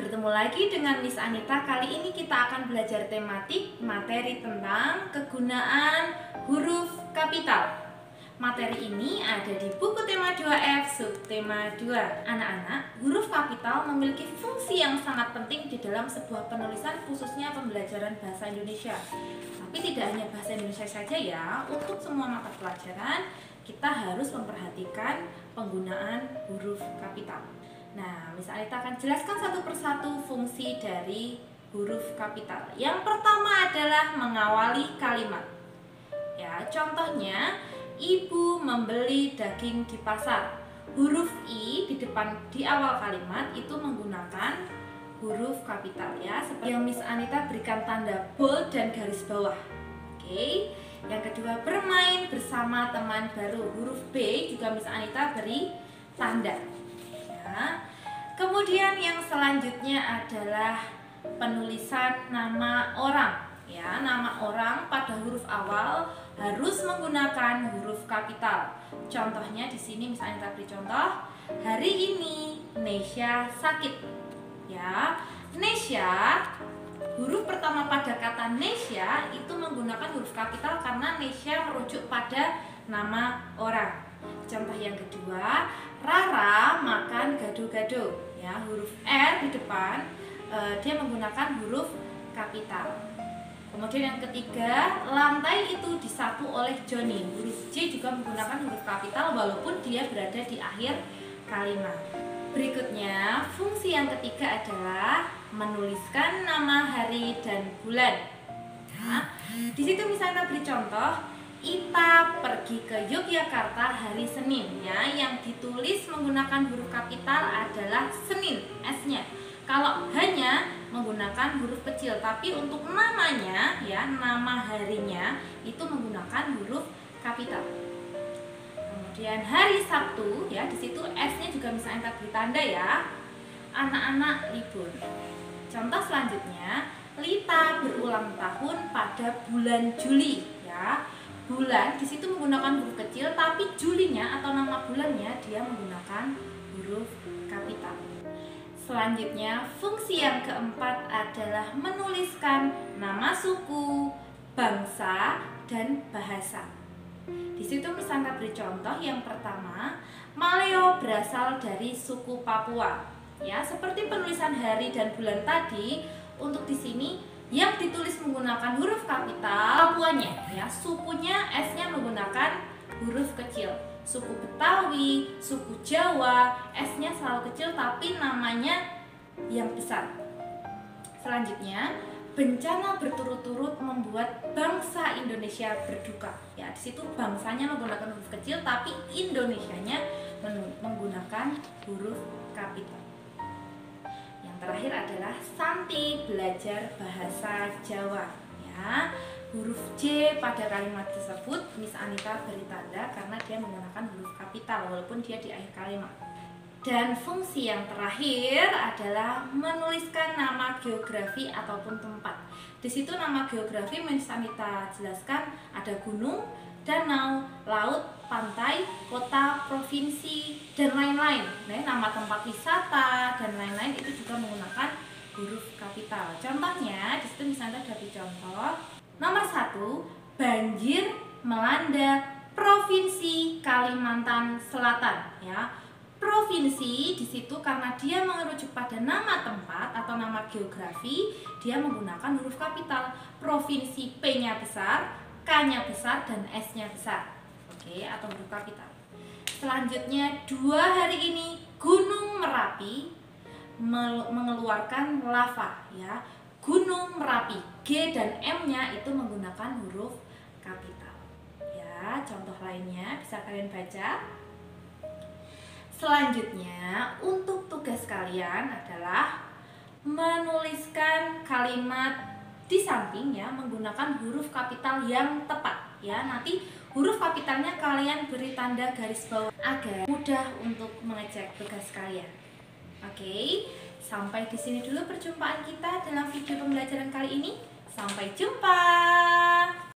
bertemu lagi dengan Miss Anita. Kali ini kita akan belajar tematik materi tentang kegunaan huruf kapital. Materi ini ada di buku tema 2F subtema 2. Anak-anak, huruf kapital memiliki fungsi yang sangat penting di dalam sebuah penulisan, khususnya pembelajaran bahasa Indonesia. Tapi tidak hanya bahasa Indonesia saja ya, untuk semua mata pelajaran kita harus memperhatikan penggunaan huruf kapital. Nah, Miss Anita akan jelaskan satu persatu fungsi dari huruf kapital. Yang pertama adalah mengawali kalimat. Ya, contohnya, ibu membeli daging di pasar. Huruf I di awal kalimat itu menggunakan huruf kapital ya, seperti yang Miss Anita berikan tanda bold dan garis bawah. Oke. Yang kedua, bermain bersama teman baru. Huruf B juga Miss Anita beri tanda. Ya. Kemudian yang selanjutnya adalah penulisan nama orang. Ya, nama orang pada huruf awal harus menggunakan huruf kapital. Contohnya di sini Miss Anita beri contoh, hari ini Nesya sakit. Ya, Nesya, huruf pertama pada kata Nesya itu menggunakan huruf kapital karena Nesya merujuk pada nama orang. Contoh yang kedua, Rara makan gado-gado. Ya, huruf R di depan dia menggunakan huruf kapital. Kemudian yang ketiga, lantai itu disapu oleh Joni. Huruf J juga menggunakan huruf kapital walaupun dia berada di akhir kalimat. Berikutnya, fungsi yang ketiga adalah menuliskan nama hari dan bulan. Nah, di situ misalnya beri contoh, Ita pergi ke Yogyakarta hari Senin. Ya, yang ditulis menggunakan huruf kapital adalah Senin, S-nya. Kalau hanya menggunakan huruf kecil, tapi untuk namanya, ya, nama harinya itu menggunakan huruf kapital. Kemudian hari Sabtu, ya, di situ S-nya juga misalnya beri tanda ya. Anak-anak libur. Contoh selanjutnya, Lita berulang tahun pada bulan Juli, ya. Bulan di situ menggunakan huruf kecil, tapi Julinya atau nama bulannya dia menggunakan huruf kapital. Selanjutnya, fungsi yang keempat adalah menuliskan nama suku, bangsa, dan bahasa. Di situ misalnya beri contoh yang pertama, Maleo berasal dari suku Papua. Ya, seperti penulisan hari dan bulan tadi, untuk di sini yang ditulis menggunakan huruf kapital Papuanya, ya, sukunya S-nya menggunakan huruf kecil. Suku Betawi, suku Jawa, S-nya selalu kecil tapi namanya yang besar. Selanjutnya, bencana berturut-turut membuat bangsa Indonesia berduka. Ya, di situ bangsanya menggunakan huruf kecil tapi Indonesianya menggunakan huruf kapital. Terakhir adalah Santi belajar bahasa Jawa. Ya, huruf J pada kalimat tersebut Miss Anita beri tanda karena dia menggunakan huruf kapital walaupun dia di akhir kalimat. Dan fungsi yang terakhir adalah menuliskan nama geografi ataupun tempat. Di situ nama geografi Miss Anita jelaskan ada gunung, danau, laut, pantai, kota, provinsi, dan lain-lain. Nah, nama tempat wisata dan lain-lain itu juga menggunakan huruf kapital. Contohnya, di situ misalnya ada contoh. Nomor 1, banjir melanda Provinsi Kalimantan Selatan. Ya, provinsi di situ karena dia merujuk pada nama tempat atau nama geografi, dia menggunakan huruf kapital. Provinsi P-nya besar, K-nya besar, dan S-nya besar. Oke, atau huruf kapital. Selanjutnya, 2 hari ini Gunung Merapi mengeluarkan lava. Ya, Gunung Merapi, G dan M-nya itu menggunakan huruf kapital. Ya, contoh lainnya bisa kalian baca. Selanjutnya, untuk tugas kalian adalah menuliskan kalimat di sampingnya menggunakan huruf kapital yang tepat. Ya, nanti huruf kapitalnya kalian beri tanda garis bawah agar mudah untuk mengecek tugas kalian. Oke, sampai di sini dulu perjumpaan kita dalam video pembelajaran kali ini. Sampai jumpa.